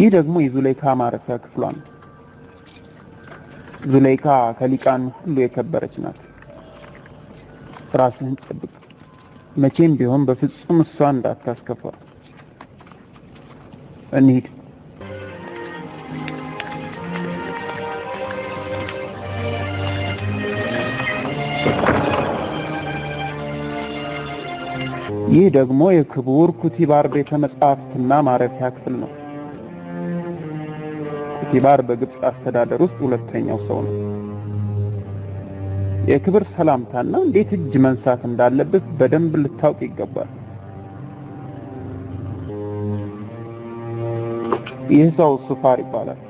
ይህ ደግሞ የዙለይካ ማረፊያ ክፍሏ ነው። ዙለይካ ከሊቃን ሁሉ የከበረች ናት። ራስህን ጠብቅ። መቼም ቢሆን በፍጹም እሷ እንዳታስከፋ። እንሂድ። ይህ ደግሞ የክቡር ኩቲባር ቤተ መጻሕፍትና ማረፊያ ክፍል ነው። ኩቲባር በግብጽ አስተዳደር ውስጥ ሁለተኛው ሰው ነው። የክብር ሰላምታና እንዴት እጅ መንሳት እንዳለበት በደንብ ልታውቅ ይገባል። ይህ ሰው ሱፋር ይባላል።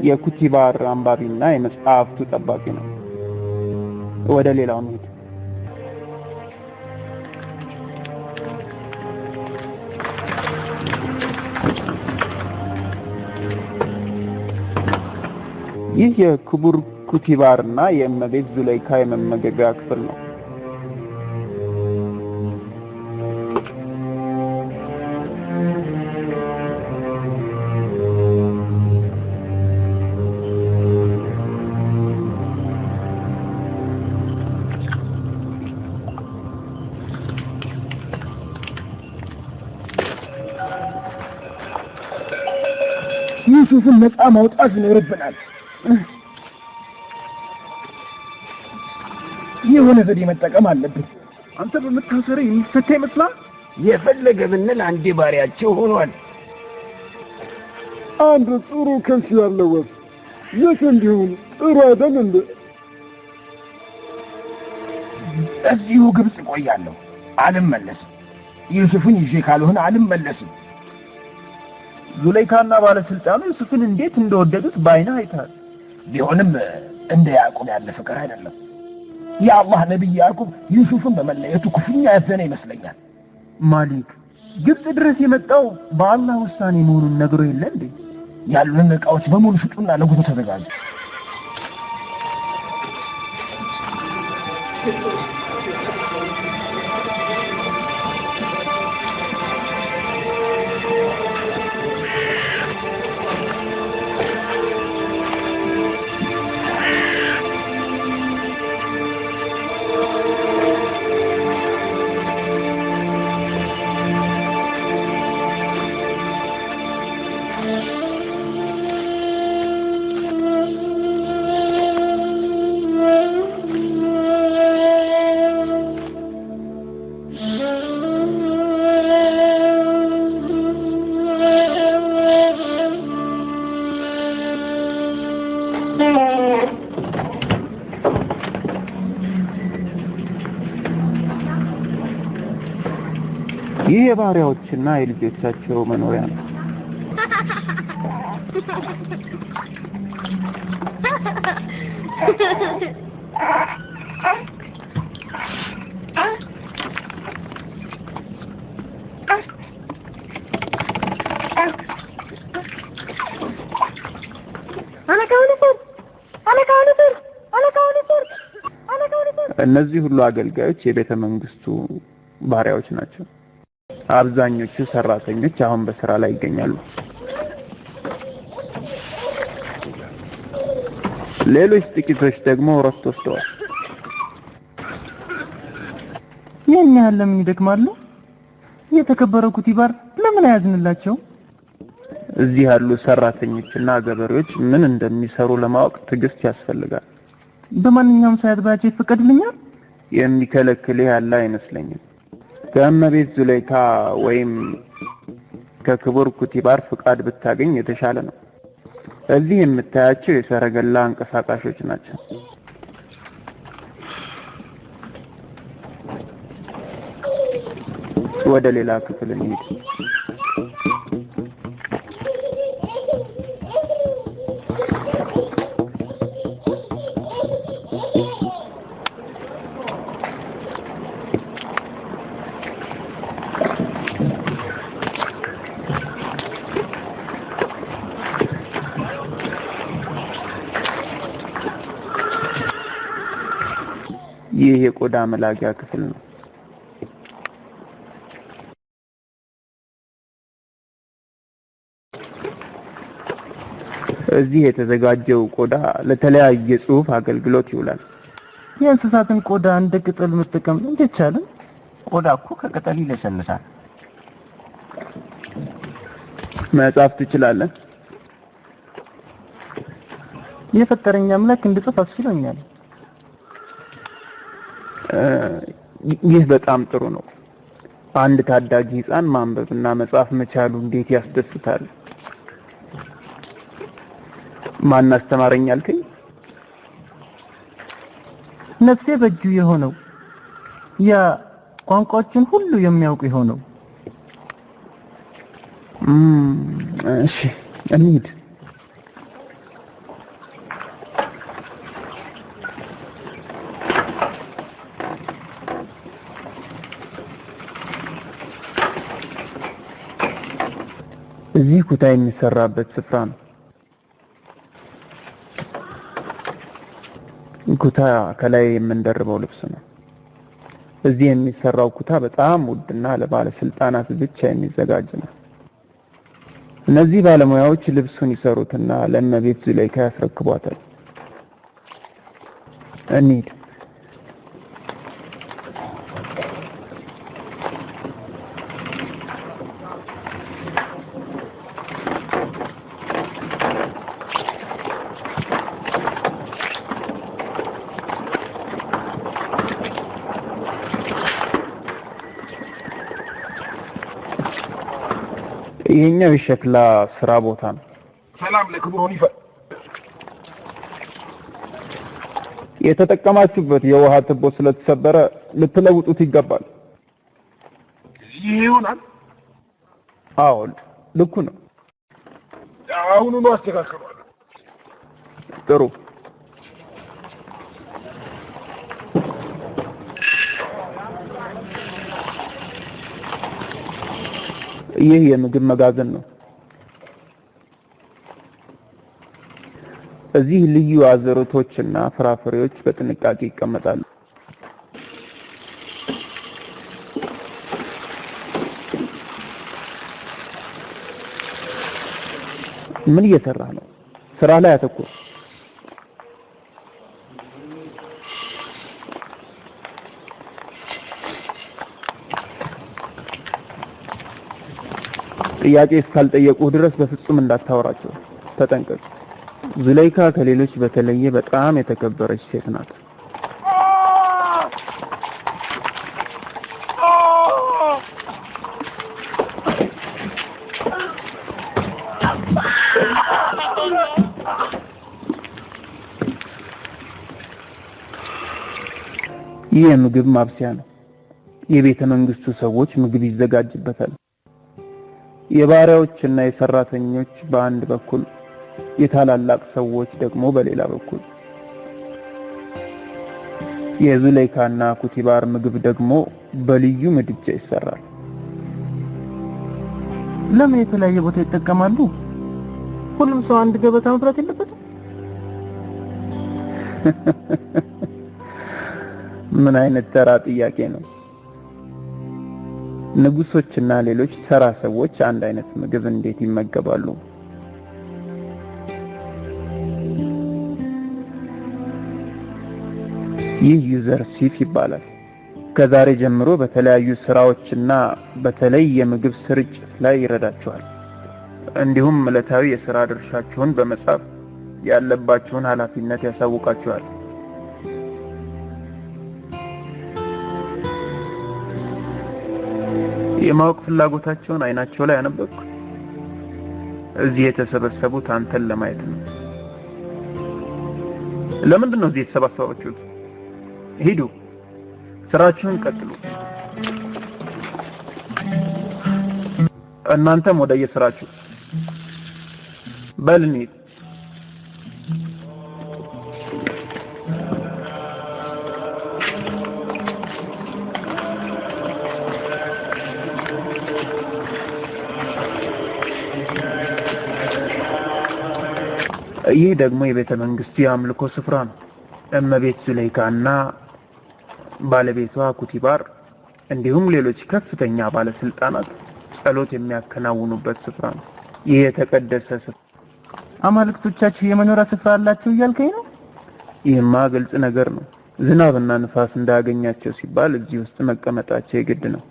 የኩቲባር አንባቢና የመጽሐፍቱ ጠባቂ ነው። ወደ ሌላው እንሂድ። ይህ የክቡር ኩቲባርና የእመቤት ዙለይካ የመመገቢያ ክፍል ነው። ዩሱፍን ነፃ ማውጣት ይኖርብናል። የሆነ ዘዴ መጠቀም አለብን። አንተ በመታሰር የሚፈታ ይመስላል? የፈለገ ብንል አንዴ ባሪያቸው ሆኗል። አንድ ጥሩ ከስ ያለው ወፍ ይህ እንዲሁም ጥሩ አይደል እንዴ? እዚሁ ግብጽ ቆያለሁ፣ አልመለስም። ዩሱፍን ይዤ ካልሆነ አልመለስም። ዙለይካና ባለስልጣኑ ዩሱፍን እንዴት እንደወደዱት ባይነህ አይተሃል። ቢሆንም እንደ ያዕቆብ ያለ ፍቅር አይደለም። የአላህ ነብይ ያዕቆብ ዩሱፍን በመለየቱ ክፉኛ ያዘነ ይመስለኛል። ማሊክ ግብጽ ድረስ የመጣው በአላህ ውሳኔ መሆኑን ነግሮ የለ እንዴ? ያሉን ዕቃዎች በሙሉ ሽጡና ለጉዞ ተዘጋጁ። ይህ የባሪያዎችና የልጆቻቸው መኖሪያ ነው። እነዚህ ሁሉ አገልጋዮች የቤተ መንግስቱ ባሪያዎች ናቸው። አብዛኞቹ ሰራተኞች አሁን በስራ ላይ ይገኛሉ። ሌሎች ጥቂቶች ደግሞ እረፍት ወስደዋል። ይህን ያህል ለምን ይደክማሉ? የተከበረው ኩቲባር ለምን አያዝንላቸው? እዚህ ያሉ ሰራተኞችና ገበሬዎች ምን እንደሚሰሩ ለማወቅ ትዕግስት ያስፈልጋል። በማንኛውም ሰዓት ባያቸው ይፈቀድልኛል? የሚከለክል ያለ አይመስለኝም። ከእመቤት ዙለይካ ወይም ከክቡር ኩቲባር ፍቃድ ብታገኝ የተሻለ ነው። እዚህ የምታያቸው የሰረገላ አንቀሳቃሾች ናቸው። ወደ ሌላ ክፍል እንሂድ። ይህ የቆዳ መላጊያ ክፍል ነው። እዚህ የተዘጋጀው ቆዳ ለተለያየ ጽሑፍ አገልግሎት ይውላል። የእንስሳትን ቆዳ እንደ ቅጠል መጠቀም እንዴት ቻለ? ቆዳ እኮ ከቅጠል ይለሰልሳል። መጻፍ ትችላለህ? የፈጠረኝ አምላክ እንድጽፍ አስችሎኛል። ይህ በጣም ጥሩ ነው። አንድ ታዳጊ ሕፃን ማንበብና መጻፍ መቻሉ እንዴት ያስደስታል። ማን አስተማረኝ አልከኝ? ነፍሴ በእጁ የሆነው ያ ቋንቋዎችን ሁሉ የሚያውቅ የሆነው። እሺ እንሂድ። እዚህ ኩታ የሚሰራበት ስፍራ ነው። ኩታ ከላይ የምንደርበው ልብስ ነው። እዚህ የሚሰራው ኩታ በጣም ውድና ለባለስልጣናት ብቻ የሚዘጋጅ ነው። እነዚህ ባለሙያዎች ልብሱን ይሰሩትና ለእመቤት ዙለይካ ያስረክቧታል። እንሂድ። ይሄኛው የሸክላ ስራ ቦታ ነው። ሰላም ለክብሩን ይፈል። የተጠቀማችሁበት የውሃ ትቦ ስለተሰበረ ልትለውጡት ይገባል። ይሁናል። አዎ ልኩ ነው። አሁኑኑ አስተካክሏል። ጥሩ። ይህ የምግብ መጋዘን ነው። እዚህ ልዩ አዝርዕቶችና ፍራፍሬዎች በጥንቃቄ ይቀመጣሉ። ምን እየሰራህ ነው? ስራ ላይ አተኩር። ጥያቄ እስካልጠየቁህ ድረስ በፍጹም እንዳታወራቸው ተጠንቀቅ። ዙለይካ ከሌሎች በተለየ በጣም የተከበረች ሴት ናት። ይህ የምግብ ማብሰያ ነው። የቤተ መንግስቱ ሰዎች ምግብ ይዘጋጅበታል። የባሪያዎችና የሰራተኞች በአንድ በኩል፣ የታላላቅ ሰዎች ደግሞ በሌላ በኩል። የዙለይካና ኩቲባር ምግብ ደግሞ በልዩ ምድጃ ይሰራል። ለምን የተለያየ ቦታ ይጠቀማሉ? ሁሉም ሰው አንድ ገበታ መብላት የለበትም? ምን አይነት ተራ ጥያቄ ነው? ንጉሶችና ሌሎች ተራ ሰዎች አንድ አይነት ምግብ እንዴት ይመገባሉ? ይህ ዩዘር ሲፍ ይባላል። ከዛሬ ጀምሮ በተለያዩ ስራዎችና በተለይ የምግብ ስርጭት ላይ ይረዳችኋል። እንዲሁም ዕለታዊ የሥራ ድርሻችሁን በመጻፍ ያለባችሁን ኃላፊነት ያሳውቃችኋል። የማወቅ ፍላጎታቸውን አይናቸው ላይ አነበብኩ። እዚህ የተሰበሰቡት አንተን ለማየት ነው። ለምንድን ነው እዚህ የተሰባሰባችሁት? ሂዱ፣ ስራችሁን ቀጥሉ። እናንተም ወደ የስራችሁ በል እንሂድ። ይህ ደግሞ የቤተ መንግስቱ የአምልኮ ስፍራ ነው። እመቤት ዙለይካና ባለቤቷ ኩቲባር እንዲሁም ሌሎች ከፍተኛ ባለስልጣናት ጸሎት የሚያከናውኑበት ስፍራ ነው። ይህ የተቀደሰ ስፍራ አማልክቶቻችሁ የመኖሪያ ስፍራ አላቸው እያልከኝ ነው? ይህማ ግልጽ ነገር ነው። ዝናብና ንፋስ እንዳያገኛቸው ሲባል እዚህ ውስጥ መቀመጣቸው የግድ ነው።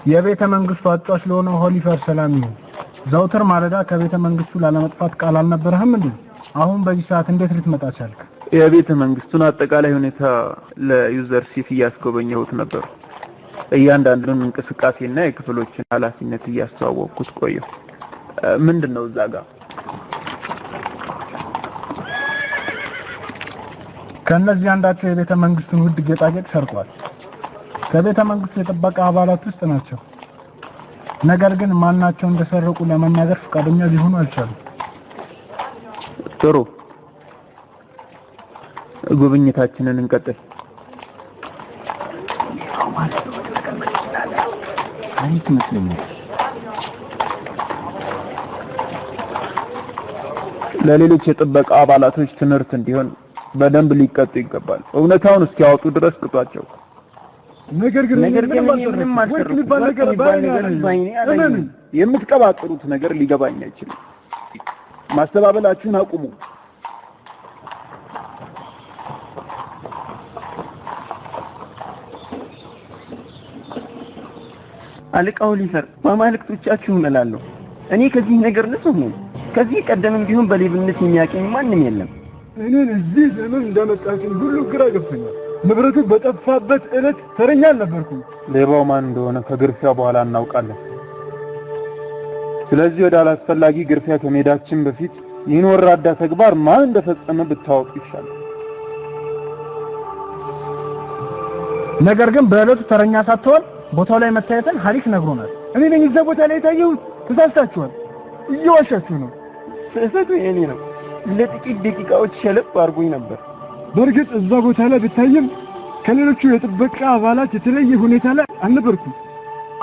የቤተ መንግስቱ አጫዋች ለሆነው ሆሊፈር ሰላም ይሁን። ዘውትር ማለዳ ከቤተ መንግስቱ ላለመጥፋት ቃል አልነበረህም እንዴ? አሁን በዚህ ሰዓት እንዴት ልትመጣ ቻልክ? የቤተ መንግስቱን አጠቃላይ ሁኔታ ለዩዘር ሲፍ እያስጎበኘሁት ነበር። እያንዳንዱን እንቅስቃሴና የክፍሎችን ኃላፊነት እያስተዋወቅኩት ቆየሁ። ምንድነው እዛ ጋር? ከነዚህ አንዳቸው የቤተ መንግስቱን ውድ ጌጣጌጥ ሰርቋል። ከቤተ መንግስቱ የጥበቃ አባላት ውስጥ ናቸው። ነገር ግን ማናቸው እንደሰረቁ ለመናገር ፈቃደኛ ሊሆኑ አልቻሉም። ጥሩ፣ ጉብኝታችንን እንቀጥል። አይት መስለኛል። ለሌሎች የጥበቃ አባላቶች ትምህርት እንዲሆን በደንብ ሊቀጡ ይገባል። እውነታውን እስኪያወጡ ድረስ ቅጧቸው። ነገር ግን ምንም የምትቀባጥሩት ነገር ሊገባኝ አይችልም። ማስተባበላችሁን አቁሙ። አለቃው ሊፈር በአማልክቶቻችሁ እላለሁ። እኔ ከዚህ ነገር ንጹህ ነኝ። ከዚህ ቀደምም ቢሆን በሌብነት የሚያቀኝ ማንም የለም። እኔን እዚህ ለምን እንዳመጣችኝ ሁሉ ግራ ገብቶኛል። ንብረቱ በጠፋበት ዕለት ተረኛ አልነበርኩም። ሌባው ማን እንደሆነ ከግርፊያ በኋላ እናውቃለን። ስለዚህ ወደ አላስፈላጊ ግርፊያ ከመሄዳችን በፊት ይህን ወራዳ ተግባር ማን እንደፈጸመ ብታወቅ ይሻላል። ነገር ግን በዕለቱ ተረኛ ሳትሆን ቦታው ላይ መታየትን ሐሪፍ ነግሮናል። እኔ ነኝ እዛ ቦታ ላይ የታየሁት። ተሳስታችኋል፣ እየዋሻችሁ ነው። ስህተቱ የኔ ነው። ለጥቂት ደቂቃዎች ሸለብ አድርጎኝ ነበር። በእርግጥ እዛ ቦታ ላይ ብታይም ከሌሎቹ የጥበቃ አባላት የተለየ ሁኔታ ላይ አልነበርኩም።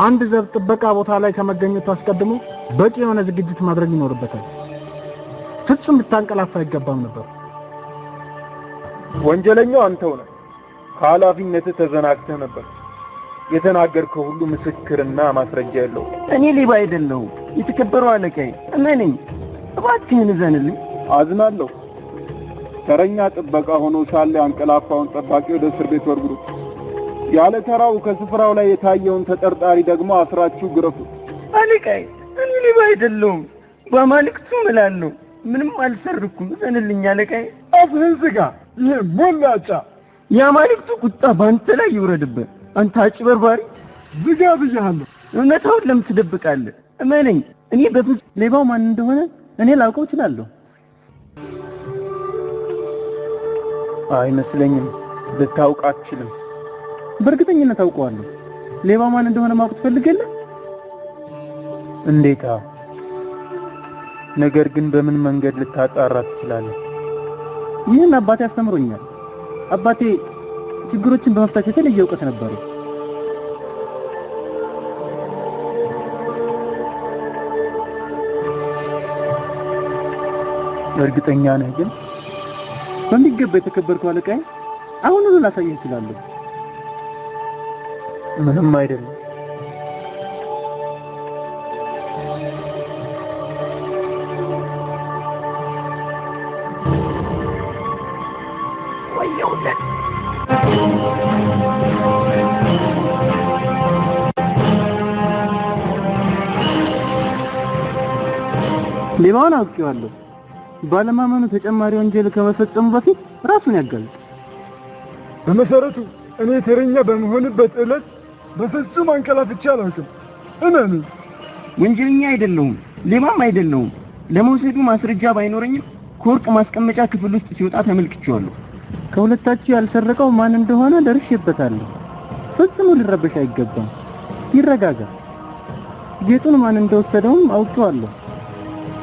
አንድ ዘብ ጥበቃ ቦታ ላይ ከመገኘቱ አስቀድሞ በቂ የሆነ ዝግጅት ማድረግ ይኖርበታል። ፍጹም ልታንቀላፋ አይገባም ነበር። ወንጀለኛው አንተው ነህ። ከኃላፊነትህ ተዘናግተህ ነበር። የተናገርከው ሁሉ ምስክርና ማስረጃ የለው። እኔ ሌባ አይደለሁም። የተከበረው አለቃዬ እመነኝ፣ እባክህን እዘንልኝ። አዝናለሁ። ተረኛ ጥበቃ ሆኖ ሳለ አንቀላፋውን ጠባቂ ወደ እስር ቤት ወርውሩት። ያለ ተራው ከስፍራው ላይ የታየውን ተጠርጣሪ ደግሞ አስራችሁ ግረፉት። አለቃዬ እኔ ሌባ አይደለሁም። በአማልክቱ እላለሁ ምንም አልሰርኩም። እዘንልኝ አለቃዬ። አፍህን ዝጋ። ይሄ ሞላጫ የአማልክቱ ቁጣ በአንተ ላይ ይውረድብህ። አንተ አጭበርባሪ! ዝጋ ብያለሁ። እውነታውን ለምን ትደብቃለህ? እመነኝ፣ እኔ በፍጹም ሌባው ማን እንደሆነ እኔ ላውቀው እችላለሁ። አይመስለኝም። ልታውቅ አትችልም። በእርግጠኝነት አውቀዋለሁ። ሌባው ማን እንደሆነ ማወቅ ትፈልጋለህ? እንዴታ! ነገር ግን በምን መንገድ ልታጣራ ትችላለህ? ይህን አባቴ አስተምሮኛል። አባቴ ችግሮችን በመፍታት የተለየ እውቀት ነበረው። እርግጠኛ ነህ ግን? በሚገባ የተከበርኩ አለቃዬ፣ አሁን ላሳየህ እችላለሁ። ምንም አይደለም። ወየውለት ሌባውን አውቄዋለሁ። ባለማመኑ ተጨማሪ ወንጀል ከመፈጸሙ በፊት ራሱን ያጋልጥ። በመሰረቱ እኔ ተረኛ በመሆንበት ዕለት በፍጹም አንቀላፍቼ አላውቅም። እመኑ። ወንጀለኛ አይደለሁም፣ ሌባም አይደለሁም። ለመውሰዱ ማስረጃ ባይኖረኝም ከወርቅ ማስቀመጫ ክፍል ውስጥ ሲወጣ ተመልክቼዋለሁ። ከሁለታችሁ ያልሰረቀው ማን እንደሆነ ደርሼበታለሁ። ፍጹም ሊረበሽ አይገባም። ይረጋጋ። ጌጡን ማን እንደወሰደውም አውቄዋለሁ።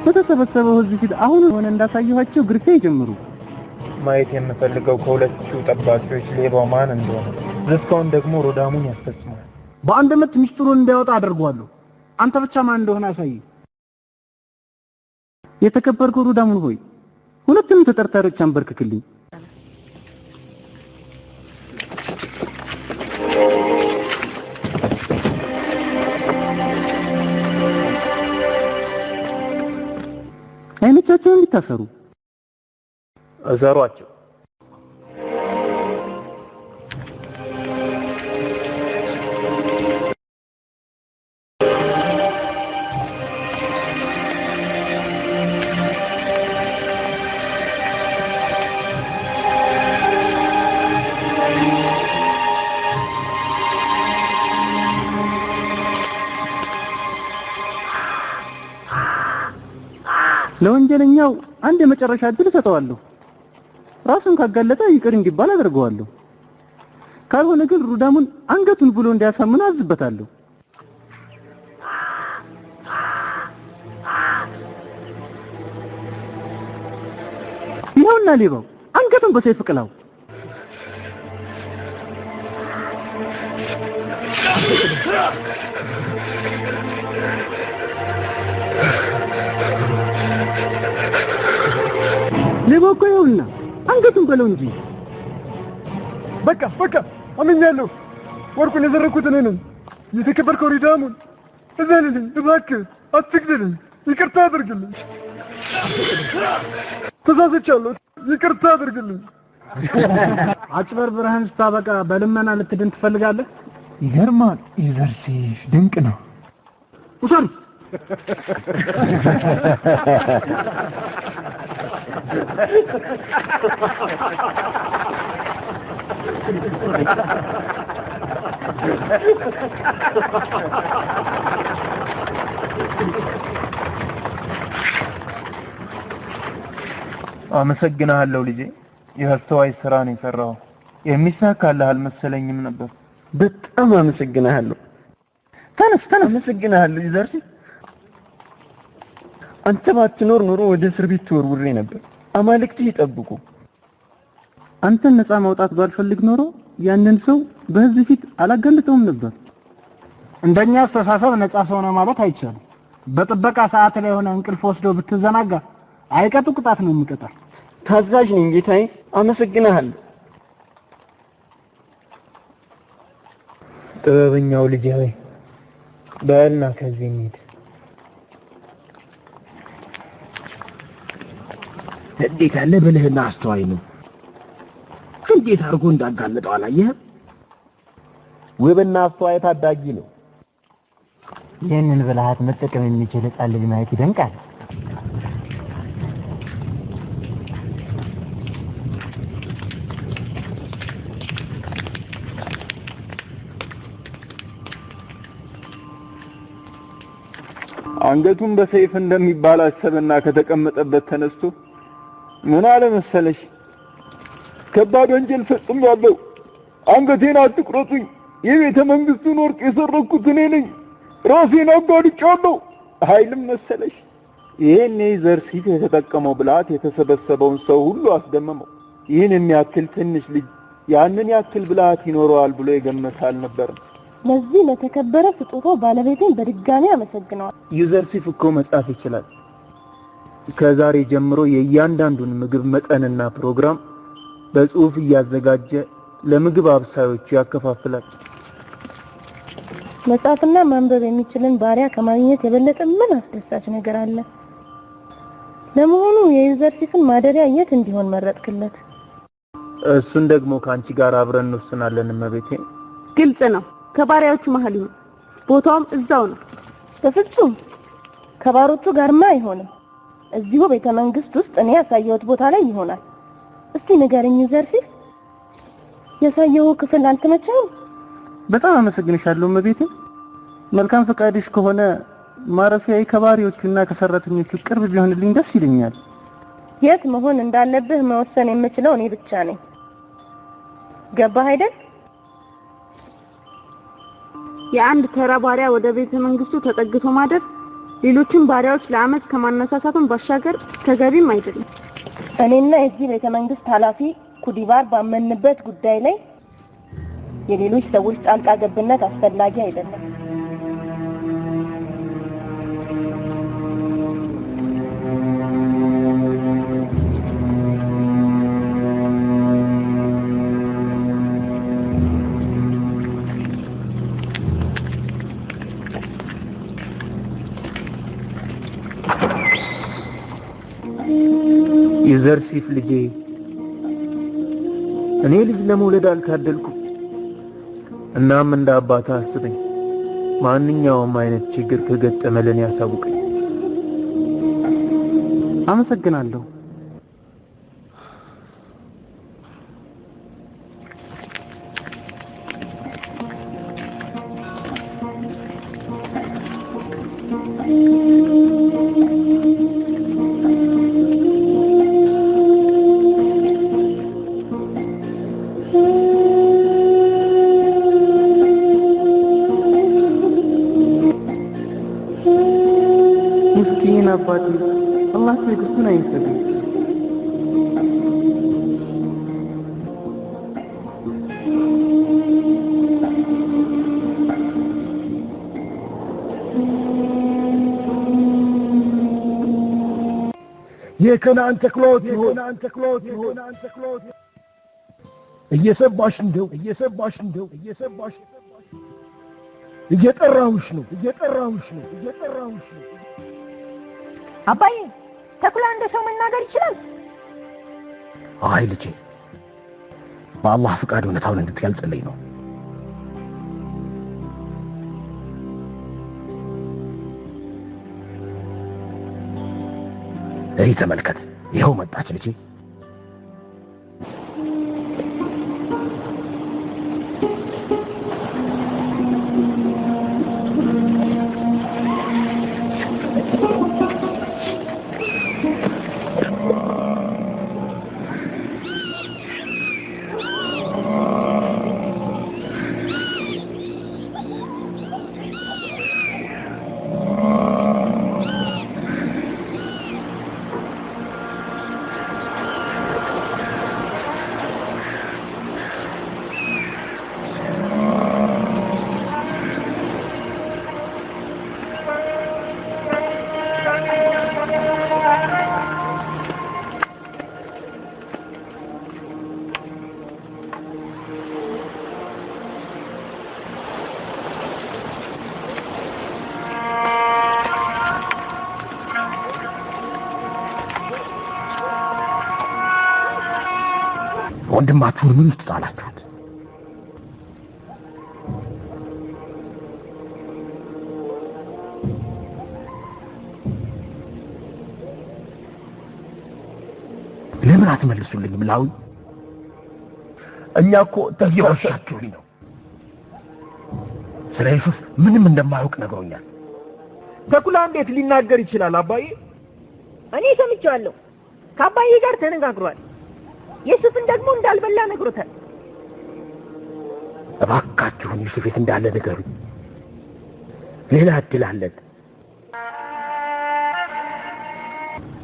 በተሰበሰበው ሕዝብ ፊት አሁን ሆነ እንዳሳየኋቸው ግርፌ ይጀምሩ። ማየት የምፈልገው ከሁለቱ ጠባቂዎች ሌባው ማን እንደሆነ፣ ዝርፋውን ደግሞ ሮዳሙን ያስፈጽማል። በአንድ ምት ሚስጥሩን እንዲያወጣ አደርገዋለሁ። አንተ ብቻ ማን እንደሆነ አሳይ። የተከበርከው ሮዳሙን ሆይ፣ ሁለቱንም ተጠርጣሪዎች አንበርክክልኝ። አይኖቻቸውን ይታሰሩ። እዘሯቸው። ለወንጀለኛው አንድ የመጨረሻ እድል ሰጠዋለሁ። ራሱን ካጋለጠ ይቅር እንዲባል አደርገዋለሁ። ካልሆነ ግን ሩዳሙን አንገቱን ብሎ እንዲያሳምነው አዝበታለሁ። ይኸውና ሌባው አንገቱን በሰይፍ ቅላው። ሌባው እኮ ይኸውና አንገቱን በለው እንጂ። በቃ አምኛለሁ። ወርቁን የዘረኩት እኔ ነኝ። የተከበርከው ሩዳሙን እዘንልኝ እባክህ፣ አትግደልኝ፣ ይቅርታ አድርግልኝ። ተሳስቻለሁ፣ ይቅርታ አድርግልኝ። አጭበርብረህን ስታበቃ በልመና ልትድን ትፈልጋለህ? ይገርማል። ዩዘርሲፍ ድንቅ ነው። ውሰዱ። አመሰግናለሁ ልጄ። የአስተዋይ ስራ ነው የሰራው። የሚሳካልህ አልመሰለኝም ነበር። በጣም አመሰግናለሁ። ተነስ። አመሰግናለሁ ዩዘርሲፍ። አንተ ባትኖር ኖሮ ወደ እስር ቤት ተወርውሬ ነበር። አማልክት ይጠብቁ። አንተን ነፃ ማውጣት ባልፈልግ ኖሮ ያንን ሰው በህዝብ ፊት አላጋልጠውም ነበር። እንደኛ አስተሳሰብ ነፃ ሰው ነው ማለት አይቻልም። በጥበቃ ሰዓት ላይ ሆነ እንቅልፍ ወስዶ ብትዘናጋ አይቀጡ ቅጣት ነው የሚቀጣ። ታዛዥ ነኝ ጌታዬ። አመሰግናለሁ። ጥበበኛው ልጄ ሆይ በልና ከዚህ እንሂድ። እንዴት ያለ ብልህና አስተዋይ ነው! እንዴት አድርጎ እንዳጋለጠው አላየህም? ውብና አስተዋይ ታዳጊ ነው። ይህንን ብልሃት መጠቀም የሚችል ሕፃን ልጅ ማየት ይደንቃል። አንገቱን በሰይፍ እንደሚባል አሰበና ከተቀመጠበት ተነስቶ ምን አለ መሰለሽ፣ ከባድ ወንጀል ፈጽሜያለሁ፣ አንገቴን አትቁረጡኝ፣ የቤተ መንግስቱን ወርቅ የሰረኩት እኔ ነኝ፣ ራሴን አጋልጫለሁ አይልም መሰለሽ። ይሄኔ ዩዘርሲፍ የተጠቀመው ብልሃት የተሰበሰበውን ሰው ሁሉ አስደመመው። ይህን የሚያክል ትንሽ ልጅ ያንን ያክል ብልሃት ይኖረዋል ብሎ የገመተ አልነበረም። ለዚህ ለተከበረ ስጦታ ባለቤቴን በድጋሚ አመሰግናለሁ። ዩዘርሲፍ እኮ መጻፍ ይችላል። ከዛሬ ጀምሮ የእያንዳንዱን ምግብ መጠንና ፕሮግራም በጽሁፍ እያዘጋጀ ለምግብ አብሳዮቹ ያከፋፍላል። መጻፍና ማንበብ የሚችልን ባሪያ ከማግኘት የበለጠ ምን አስደሳች ነገር አለ? ለመሆኑ የዩዘርሲፍን ማደሪያ የት እንዲሆን መረጥክለት? እሱን ደግሞ ከአንቺ ጋር አብረን እንወስናለን እመቤቴ። ግልጽ ነው። ከባሪያዎቹ መሃል ይሁን፣ ቦታውም እዛው ነው። በፍጹም ከባሮቹ ጋርማ አይሆንም። እዚሁ ቤተ መንግስት ውስጥ እኔ ያሳየሁት ቦታ ላይ ይሆናል። እስቲ ንገረኝ ዩዘርሲፍ፣ ያሳየው ክፍል አልተመቸህም? በጣም አመሰግንሻለሁ እመቤቴ። መልካም ፈቃድሽ ከሆነ ማረፊያዬ ከባሪዎቹና ከሰራተኞቹ ቅርብ ቢሆንልኝ ደስ ይለኛል። የት መሆን እንዳለብህ መወሰን የምችለው እኔ ብቻ ነኝ። ገባህ አይደል? የአንድ ተራ ባሪያ ወደ ቤተ መንግስቱ ተጠግቶ ማደር ሌሎችን ባሪያዎች ለአመት ከማነሳሳቱን ባሻገር ተገቢም አይደለም። እኔና የዚህ ቤተ መንግስት ኃላፊ ኩዲባር ባመንበት ጉዳይ ላይ የሌሎች ሰዎች ጣልቃ ገብነት አስፈላጊ አይደለም። የዘርሲፍ ልጄ እኔ ልጅ ለመውለድ አልታደልኩም። እናም እንደ አባታ አስበኝ። ማንኛውም አይነት ችግር ከገጠመልን ያሳውቀኝ። አመሰግናለሁ። ምስኪን አባቴ አላህ ትዕግስቱን አይንሳኝ። የከነዓን ተክሎት እየሰባሽ እንደው እየጠራሁሽ ነው። አባዬ ተኩላ እንደ ሰው መናገር ይችላል? አይ ልጄ፣ በአላህ ፍቃድ እውነታውን እንድትገልጽልኝ ነው። እይ ተመልከት፣ ይኸው መጣች ልጄ። ወንድማችሁን ምን ውስጥ ጣላችሁት? ለምን አትመልሱልኝም? ላዊ እኛ እኮ ተየዋሻችሁኝ ነው። ስለ ዩሱፍ ምንም እንደማያውቅ ነግሮኛል። ተኩላ እንዴት ሊናገር ይችላል? አባዬ እኔ ሰምቻለሁ። ከአባዬ ጋር ተነጋግሯል። ዩሱፍን ደግሞ እንዳልበላ ነግሮታል። እባካችሁን ዩሱፍ የት እንዳለ ንገሩኝ። ሌላ እድል አለን።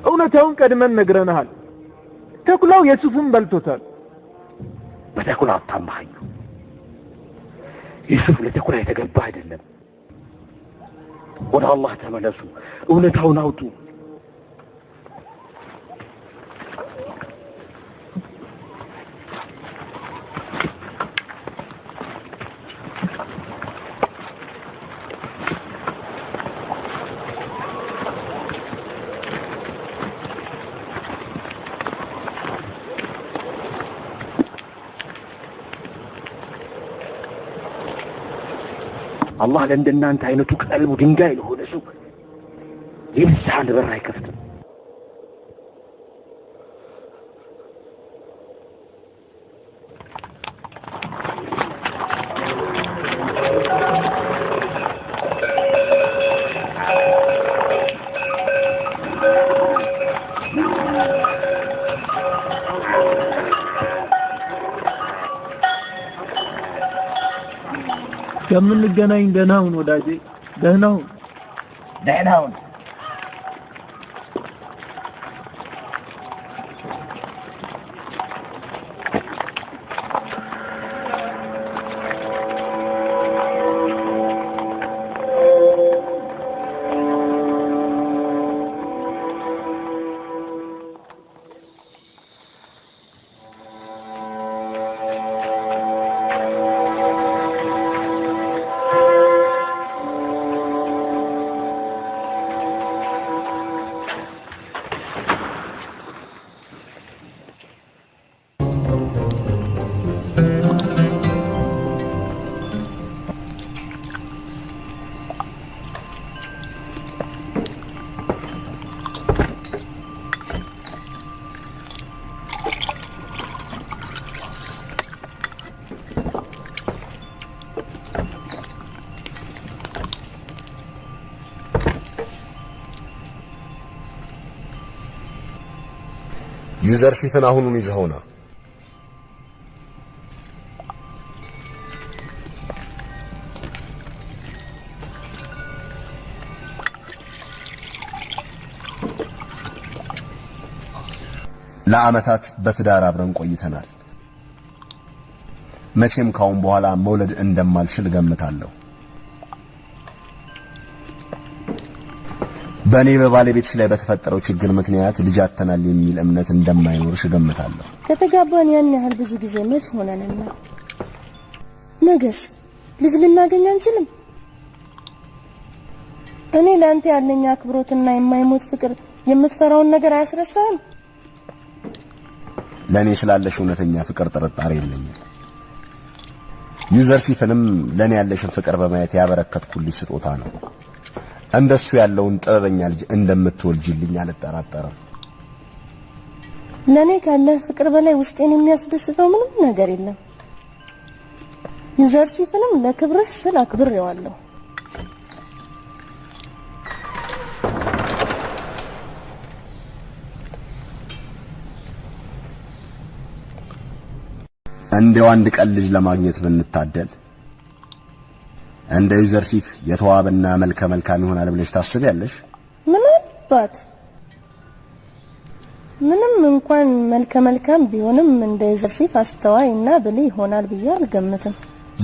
እውነታውን ቀድመን ነግረናል። ተኩላው ዩሱፍን በልቶታል። በተኩላው አታማኙ። ዩሱፍ ለተኩላ የተገባ አይደለም። ወደ አላህ ተመለሱ። እውነታውን አውጡ። አላህ ለእንደናንተ አይነቱ ቀልቡ ድንጋይ ለሆነ ሰው የንስሐን በር አይከፍትም። ከምንገናኝ ደህና ሁን ወዳጄ። ደህና ሁን። ዩዘር ሲፍን አሁኑን ይዘውና ለአመታት በትዳር አብረን ቆይተናል። መቼም ካሁን በኋላ መውለድ እንደማልችል ገምታለሁ። በኔ በባለቤትሽ ላይ በተፈጠረው ችግር ምክንያት ልጅ አጥተናል የሚል እምነት እንደማይኖርሽ ገምታለሁ። ከተጋባን ያን ያህል ብዙ ጊዜ መች ሆነንና ነገስ ልጅ ልናገኝ አንችልም? እኔ ላንተ ያለኝ አክብሮትና የማይሞት ፍቅር የምትፈራውን ነገር አያስረሳህም? ለኔ ስላለሽ እውነተኛ ፍቅር ጥርጣሬ የለኝም። ዩዘር ሲፍንም ለኔ ያለሽን ፍቅር በማየት ያበረከትኩልሽ ስጦታ ነው። እንደሱ ያለውን ጥበበኛ ልጅ እንደምትወልጂልኝ አልጠራጠርም። ለኔ ካለ ፍቅር በላይ ውስጤን የሚያስደስተው ምንም ነገር የለም። ዩዘር ሲፍንም ለክብርህ ስል አክብሬዋለሁ። እንደው አንድ ቀን ልጅ ለማግኘት ብንታደል እንደ ዩዘር ሲፍ የተዋበና መልከ መልካም ይሆናል ብለሽ ታስቢያለሽ? ምንም እንኳን መልከ መልካም ቢሆንም እንደ ዩዘር ሲፍ አስተዋይና ብልህ ይሆናል ብዬ አልገምትም።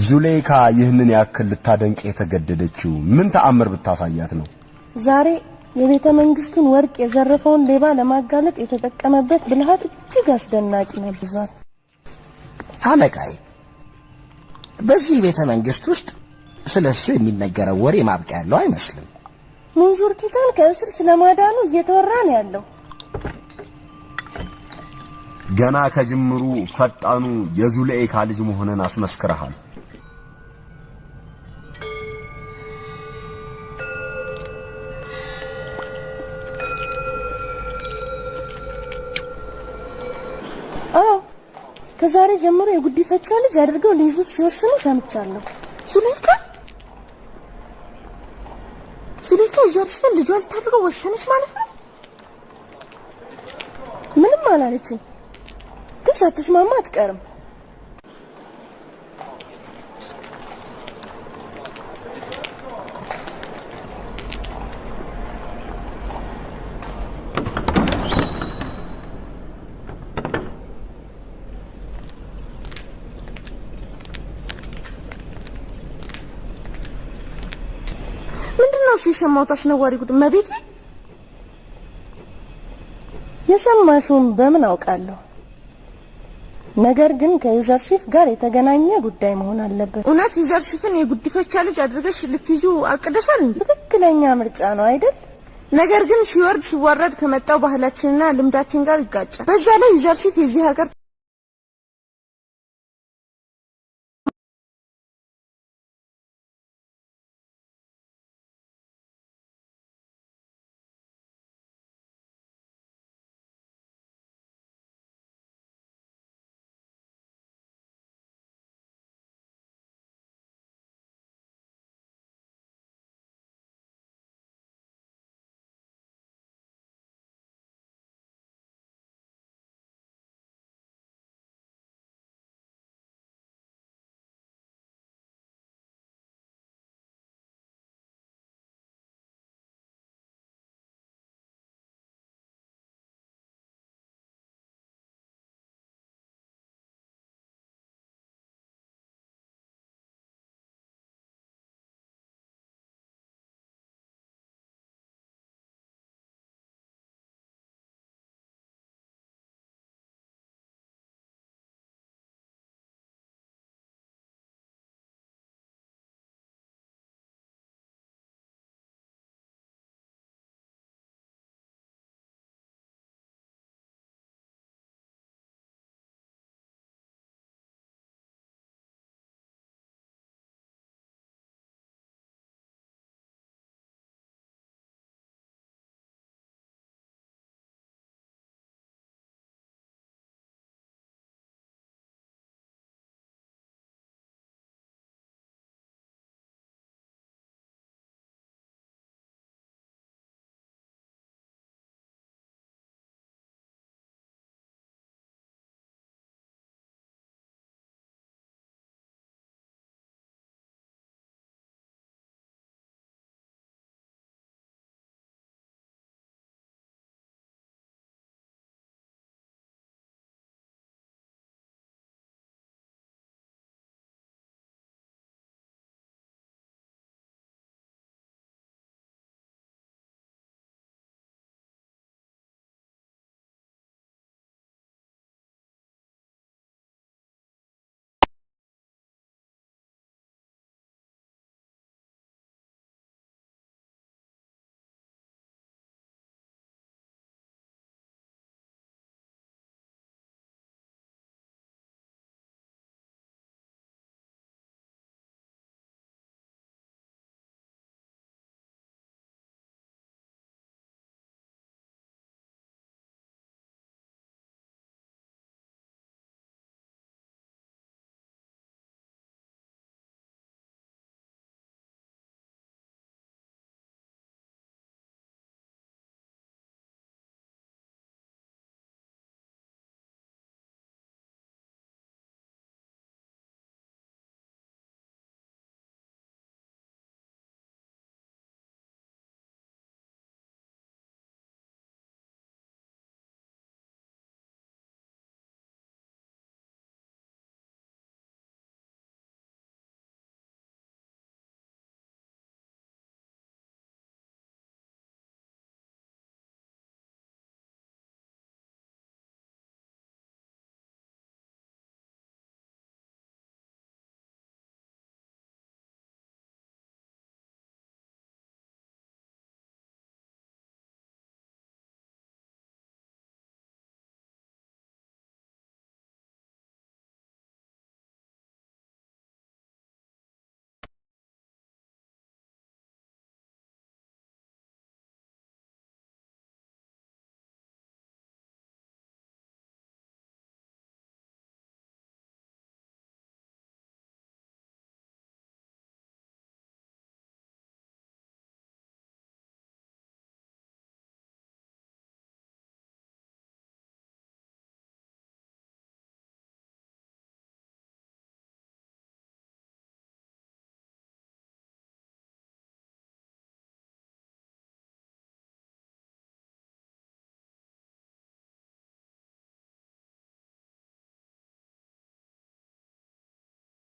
ዙሌይካ ይህንን ያክል ልታደንቅ የተገደደችው ምን ተአምር ብታሳያት ነው? ዛሬ የቤተ መንግስቱን ወርቅ የዘረፈውን ሌባ ለማጋለጥ የተጠቀመበት ብልሃት እጅግ አስደናቂ ነብዟል። አለቃይ፣ በዚህ ቤተ መንግስት ውስጥ ስለሱ የሚነገረው ወሬ ማብቂያ ያለው አይመስልም። ሙንዙር ኪታን ከእስር ስለማዳኑ እየተወራ ነው ያለው። ገና ከጅምሩ ፈጣኑ የዙሌይካ ልጅ መሆንን አስመስክረሃል። ከዛሬ ጀምሮ የጉዲፈቻ ልጅ አድርገው ሊይዙት ሲወስኑ ሰምቻለሁ። ዙሌይካ ዩዘር ሲፍን ልጇ ልታደርገው ወሰነች ማለት ነው? ምንም አላለችም፣ ግን ሳትስማማ አትቀርም። የሰማሁት አስነዋሪ ጉድ መቤቴ። የሰማሽውን በምን አውቃለሁ? ነገር ግን ከዩዘር ሲፍ ጋር የተገናኘ ጉዳይ መሆን አለበት። እውነት ዩዘር ሲፍን የጉዲፈቻ ልጅ አድርገሽ ልትይዙ አቅደሻል? ትክክለኛ ምርጫ ነው አይደል? ነገር ግን ሲወርድ ሲዋረድ ከመጣው ባህላችንና ልምዳችን ጋር ይጋጫል። በዛ ላይ ዩዘር ሲፍ የዚህ ሀገር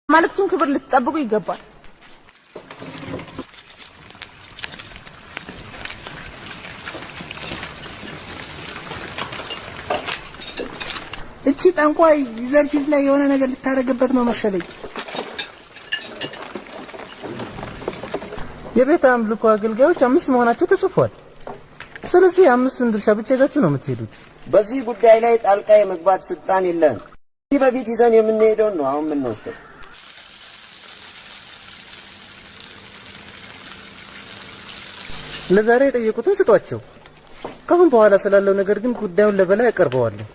ማለክቱን ክብር ልትጠብቁ ይገባል። እቺ ጠንቋይ ዩዘርሺፕ ላይ የሆነ ነገር ልታረግበት ነው መሰለኝ። የቤተ አምልኮ አገልጋዮች 5 መሆናቸው ተጽፏል። ስለዚህ 5ቱን ድርሻ ብቻ ይዛችሁ ነው የምትሄዱት። በዚህ ጉዳይ ላይ ጣልቃ የመግባት ስልጣን የለም። ይህ በፊት ይዘን የምንሄደው ነው አሁን የምንወስደው። ለዛሬ የጠየቁትን ስጧቸው። ከአሁን በኋላ ስላለው ነገር ግን ጉዳዩን ለበላይ ያቀርበዋለሁ።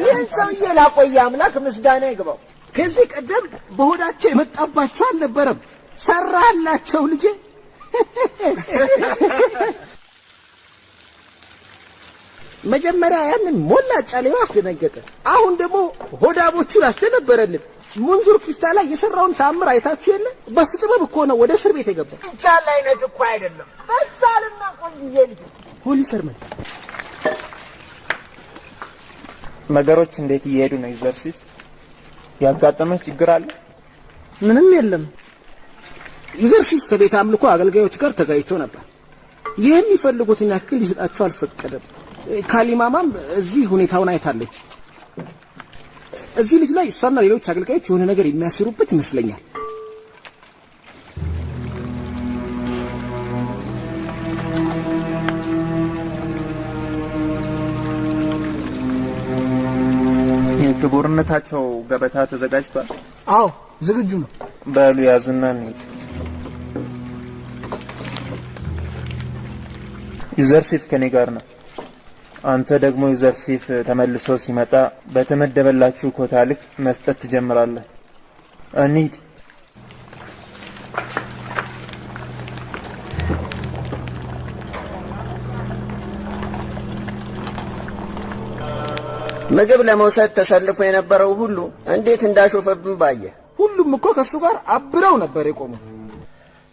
ይህን ሰውዬ ላቆየ አምላክ ምስጋና ይግባው። ከዚህ ቀደም በሆዳቸው የመጣባቸው አልነበረም። ሰራላቸው ልጄ። መጀመሪያ ያንን ሞላጫ ሌባ አስደነገጠ። አሁን ደግሞ ሆዳቦቹን አስደነበረልን። ሙንዙር ኪፍታ ላይ የሰራውን ታምር አይታችሁ የለ? በሱ ጥበብ እኮ ነው ወደ እስር ቤት የገባው። ይቻል አይነት እኮ አይደለም። በዛልና ቆንጅዬ ልጅ ሆሊፈር መጣ። ነገሮች እንዴት እየሄዱ ነው ዩዘርሲፍ? ያጋጠመሽ ችግር አለ? ምንም የለም። ዩዘርሲፍ ከቤተ አምልኮ አገልጋዮች ጋር ተጋጭቶ ነበር። የሚፈልጉትን ያክል ሊሰጣቸው አልፈቀደም። ካሊማማም እዚህ ሁኔታውን አይታለች። እዚህ ልጅ ላይ እሷና ሌሎች አገልጋዮች የሆነ ነገር የሚያስሩበት ይመስለኛል። የክቡርነታቸው ገበታ ተዘጋጅቷል? አዎ ዝግጁ ነው። በሉ ያዙና እንሂድ። ዩዘርሲፍ ከኔ ጋር ነው። አንተ ደግሞ ዩዘርሲፍ ተመልሶ ሲመጣ በተመደበላችሁ ኮታ ልክ መስጠት ትጀምራለህ። እንሂድ። ምግብ ለመውሰድ ተሰልፎ የነበረው ሁሉ እንዴት እንዳሾፈብን ባየ። ሁሉም እኮ ከሱ ጋር አብረው ነበር የቆሙት።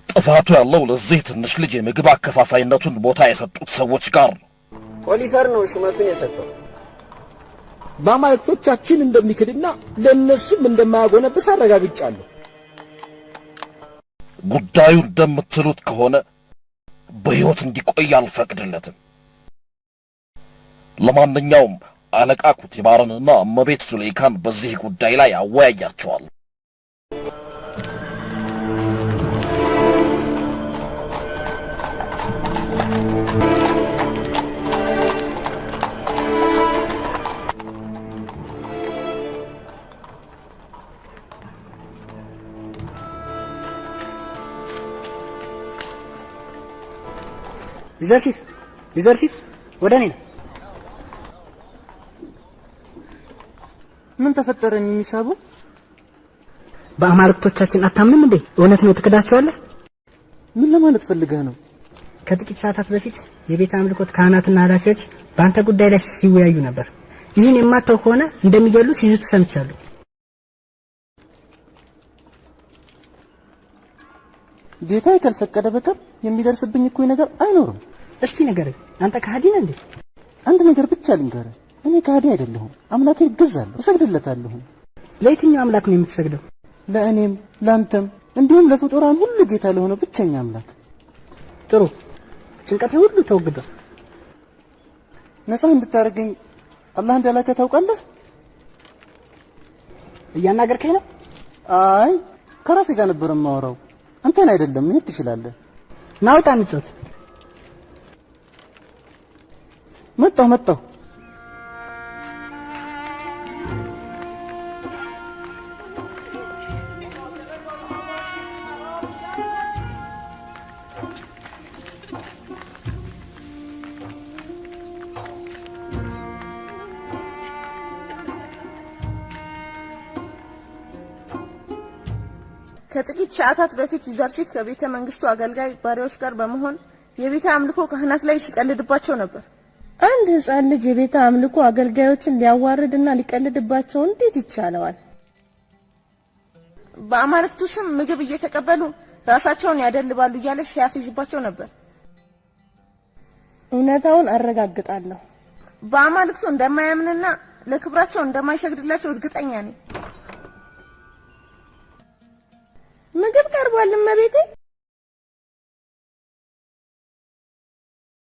ጥፋቱ ያለው ለዚህ ትንሽ ልጅ የምግብ አከፋፋይነቱን ቦታ የሰጡት ሰዎች ጋር ነው። ኦሊፈር ነው ሹመቱን የሰጠው። በአማልክቶቻችን እንደሚክድና ለእነሱም እንደማያጎነብስ አረጋግጫለሁ። ጉዳዩ እንደምትሉት ከሆነ በሕይወት እንዲቆይ አልፈቅድለትም። ለማንኛውም አለቃ ኩቲባርንና እመቤት ሱሌይካን በዚህ ጉዳይ ላይ አወያያቸዋል። ዩዘርሲፍ ወደ እኔ ነው። ምን ተፈጠረ የሚሳቡ? በአማልክቶቻችን አታምንም እንዴ? እውነት ነው ትክዳቸዋለህ? ምን ለማለት ፈልገህ ነው? ከጥቂት ሰዓታት በፊት የቤተ አምልኮት ካህናትና ኃላፊዎች በአንተ ጉዳይ ላይ ሲወያዩ ነበር። ይህን የማታው ከሆነ እንደሚገሉ ሲዝቱ ሰምቻለሁ። ጌታዬ ካልፈቀደ በቀር የሚደርስብኝ እኮ ነገር አይኖርም። እስቲ ንገረኝ፣ አንተ ከሃዲ ነህ እንዴ? አንድ ነገር ብቻ ልንገርህ፣ እኔ ከሃዲ አይደለሁም። አምላኬ እገዛለሁ፣ እሰግድለታለሁ። ለየትኛው አምላክ ነው የምትሰግደው? ለእኔም ላንተም እንዲሁም ለፍጡራን ሁሉ ጌታ ለሆነው ብቸኛ አምላክ። ጥሩ፣ ጭንቀቴ ሁሉ ተወግዷል። ነፃ እንድታደርገኝ አላህ እንዳላከ ታውቃለህ? እያናገርከኝ ነው? አይ ከራሴ ጋር ነበር የማወራው፣ አንተን አይደለም። ምን ትችላለህ? ናውጣ እንጫወት። መጣሁ። ከጥቂት ሰዓታት በፊት ዩዘርሲፍ ከቤተ መንግስቱ አገልጋይ ባሪያዎች ጋር በመሆን የቤተ አምልኮ ካህናት ላይ ሲቀልድባቸው ነበር። አንድ ህፃን ልጅ የቤተ አምልኮ አገልጋዮችን ሊያዋርድና ሊቀልድባቸው እንዴት ይቻለዋል? በአማልክቱ ስም ምግብ እየተቀበሉ ራሳቸውን ያደልባሉ እያለ ሲያፈዝባቸው ነበር። እውነታውን አረጋግጣለሁ። በአማልክቱ እንደማያምንና ለክብራቸው እንደማይሰግድላቸው እርግጠኛ ነኝ። ምግብ ቀርቧል እመቤቴ።